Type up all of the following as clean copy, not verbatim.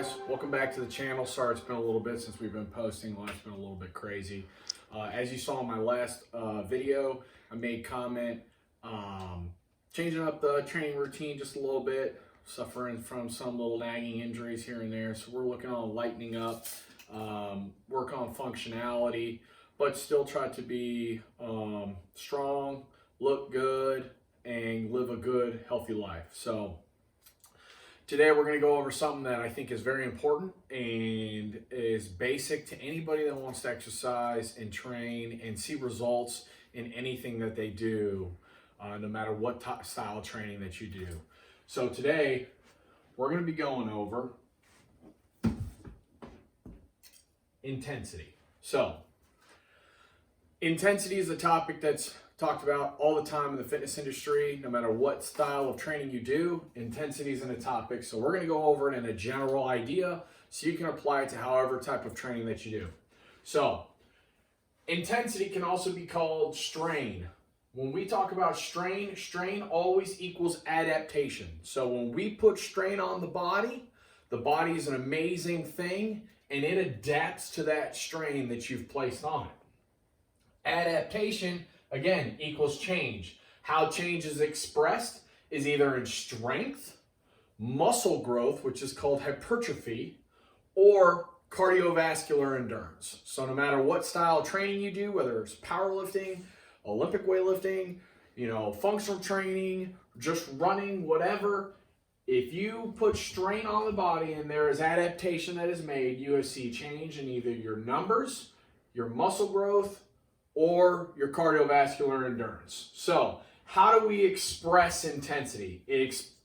guys, welcome back to the channel. Sorry it's been a little bit since we've been posting. Life's been a little bit crazy. As you saw in my last video, I made comment changing up the training routine just a little bit, suffering from some little nagging injuries here and there. So we're looking on lightening up, work on functionality, but still try to be strong, look good, and live a good, healthy life. So today we're going to go over something that I think is very important and is basic to anybody that wants to exercise and train and see results in anything that they do, no matter what style of training that you do. So today we're going to be going over intensity. So intensity is a topic that's talked about all the time in the fitness industry. No matter what style of training you do, intensity is in a topic. So we're going to go over it in a general idea so you can apply it to however type of training that you do. So intensity can also be called strain. When we talk about strain, strain always equals adaptation. So when we put strain on the body is an amazing thing and it adapts to that strain that you've placed on it. Adaptation, again, equals change. How change is expressed is either in strength, muscle growth, which is called hypertrophy, or cardiovascular endurance. So no matter what style of training you do, whether it's powerlifting, Olympic weightlifting, functional training, just running, whatever, if you put strain on the body and there is adaptation that is made, you will see change in either your numbers, your muscle growth, or your cardiovascular endurance. So how do we express intensity?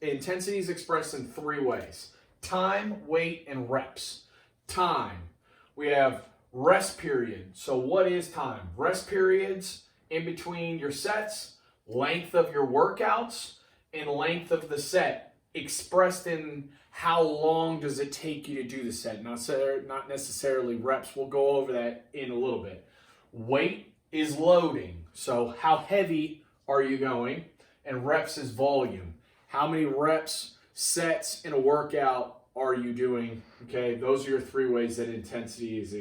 Intensity is expressed in three ways: time, weight, and reps. Time, we have rest period. So what is time? Rest periods in between your sets, length of your workouts, and length of the set, expressed in how long does it take you to do the set, not necessarily reps. We'll go over that in a little bit. Weight is loading. So how heavy are you going? And reps is volume. How many reps, sets in a workout are you doing? Okay, those are your three ways that intensity is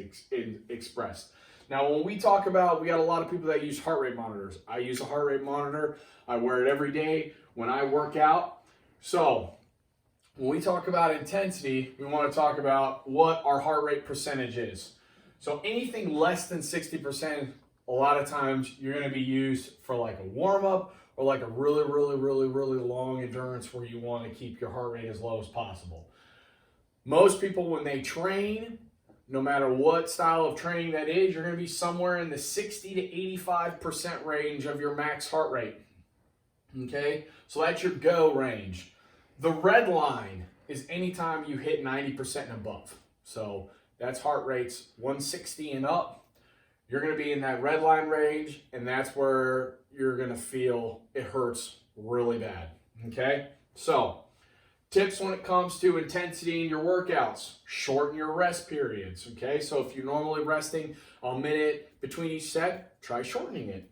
expressed. Now, when we talk about, we got a lot of people that use heart rate monitors. I use a heart rate monitor. I wear it every day when I work out. So when we talk about intensity, we want to talk about what our heart rate percentage is. So anything less than 60%, a lot of times you're going to be used for like a warm-up or like a really long endurance where you want to keep your heart rate as low as possible. Most people, when they train, no matter what style of training that is, you're going to be somewhere in the 60 to 85% range of your max heart rate. Okay, so that's your go range. The red line is anytime you hit 90% and above. So that's heart rates 160 and up. You're going to be in that red line range, and that's where you're going to feel it hurts really bad. Okay, so tips when it comes to intensity in your workouts: shorten your rest periods. Okay, so if you're normally resting a minute between each set, try shortening it.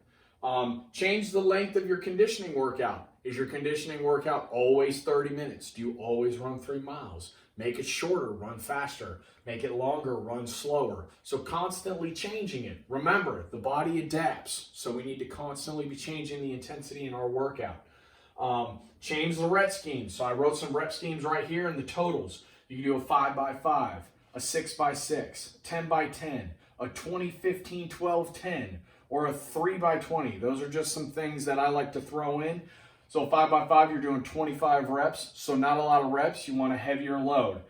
Change the length of your conditioning workout. Is your conditioning workout always 30 minutes? Do you always run 3 miles? Make it shorter, run faster. Make it longer, run slower. So constantly changing it. Remember, the body adapts, so we need to constantly be changing the intensity in our workout. Change the rep schemes. So I wrote some rep schemes right here in the totals. You can do a 5x5, a 6x6, 10x10, a 20-15-12-10, or a 3x20. Those are just some things that I like to throw in. So 5x5, you're doing 25 reps, so not a lot of reps. You want a heavier load.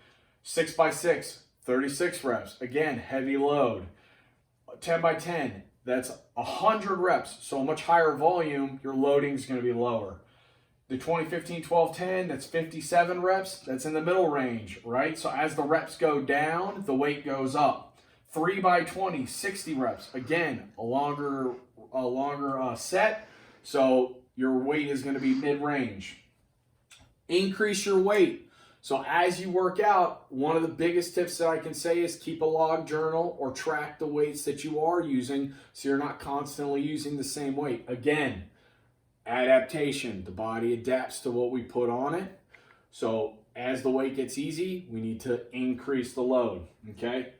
6x6, 36 reps. Again, heavy load. 10x10, that's 100 reps, so a much higher volume. Your loading is going to be lower. The 20-15-12-10, that's 57 reps. That's in the middle range, right? So as the reps go down, the weight goes up. 3x20, 60 reps. Again, a longer set, so your weight is going to be mid-range. Increase your weight. So as you work out, one of the biggest tips that I can say is keep a log journal or track the weights that you are using so you're not constantly using the same weight. Again, adaptation. The body adapts to what we put on it. So as the weight gets easy, we need to increase the load, okay?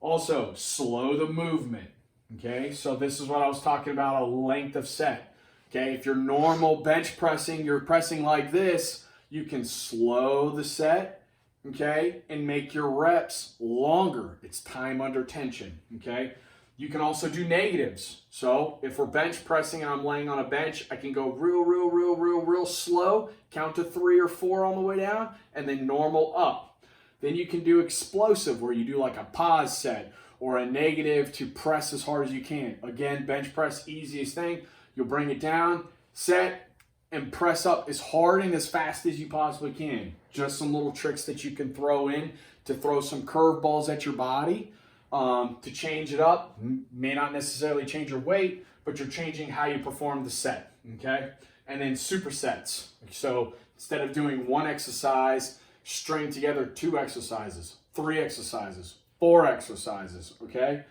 Also, slow the movement, okay? So this is what I was talking about, a length of set, okay? If you're normal bench pressing, you're pressing like this, you can slow the set, okay? And make your reps longer. It's time under tension, okay? You can also do negatives. So if we're bench pressing and I'm laying on a bench, I can go real slow, count to 3 or 4 on the way down, and then normal up. Then you can do explosive, where you do like a pause set or a negative to press as hard as you can. Again, bench press, easiest thing. You'll bring it down, set, and press up as hard and as fast as you possibly can. Just some little tricks that you can throw in to throw some curveballs at your body. To change it up, may not necessarily change your weight, but you're changing how you perform the set, okay? And then supersets. So instead of doing one exercise, string together 2 exercises, 3 exercises, 4 exercises, okay?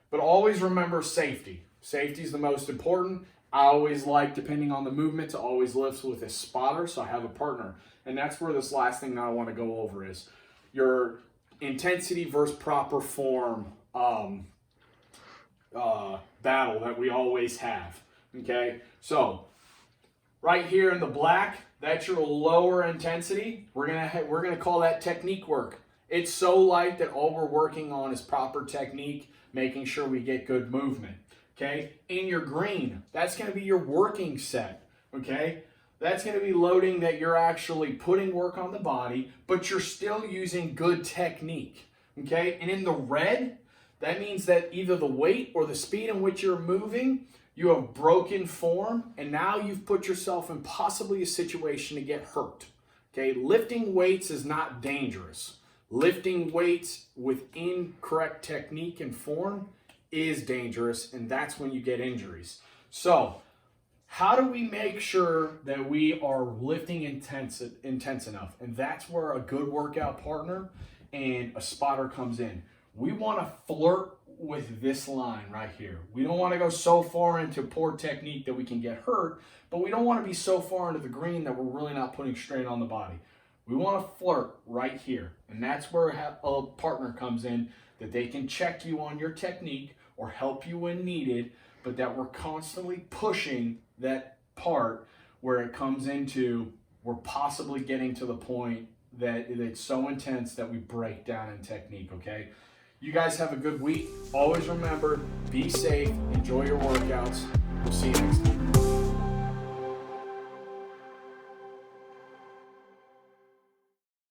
But always remember safety. Safety is the most important. I always like, depending on the movement, to always lift with a spotter, so I have a partner. And that's where this last thing that I want to go over is your intensity versus proper form battle that we always have, okay? So right here in the black, that's your lower intensity. We're gonna call that technique work. It's so light that all we're working on is proper technique, making sure we get good movement, okay? In your green, that's gonna be your working set, okay? That's going to be loading that you're actually putting work on the body, but you're still using good technique, okay? And in the red, that means that either the weight or the speed in which you're moving, you have broken form, and now you've put yourself in possibly a situation to get hurt, okay? Lifting weights is not dangerous. Lifting weights with incorrect technique and form is dangerous, and that's when you get injuries. So, how do we make sure that we are lifting intense enough? And that's where a good workout partner and a spotter comes in. We want to flirt with this line right here. We don't want to go so far into poor technique that we can get hurt, but we don't want to be so far into the green that we're really not putting strain on the body. We want to flirt right here. And that's where a partner comes in, that they can check you on your technique or help you when needed, but that we're constantly pushing that part where it comes into we're possibly getting to the point that it's so intense that we break down in technique, okay? You guys have a good week. Always remember, be safe, enjoy your workouts. We'll see you next time.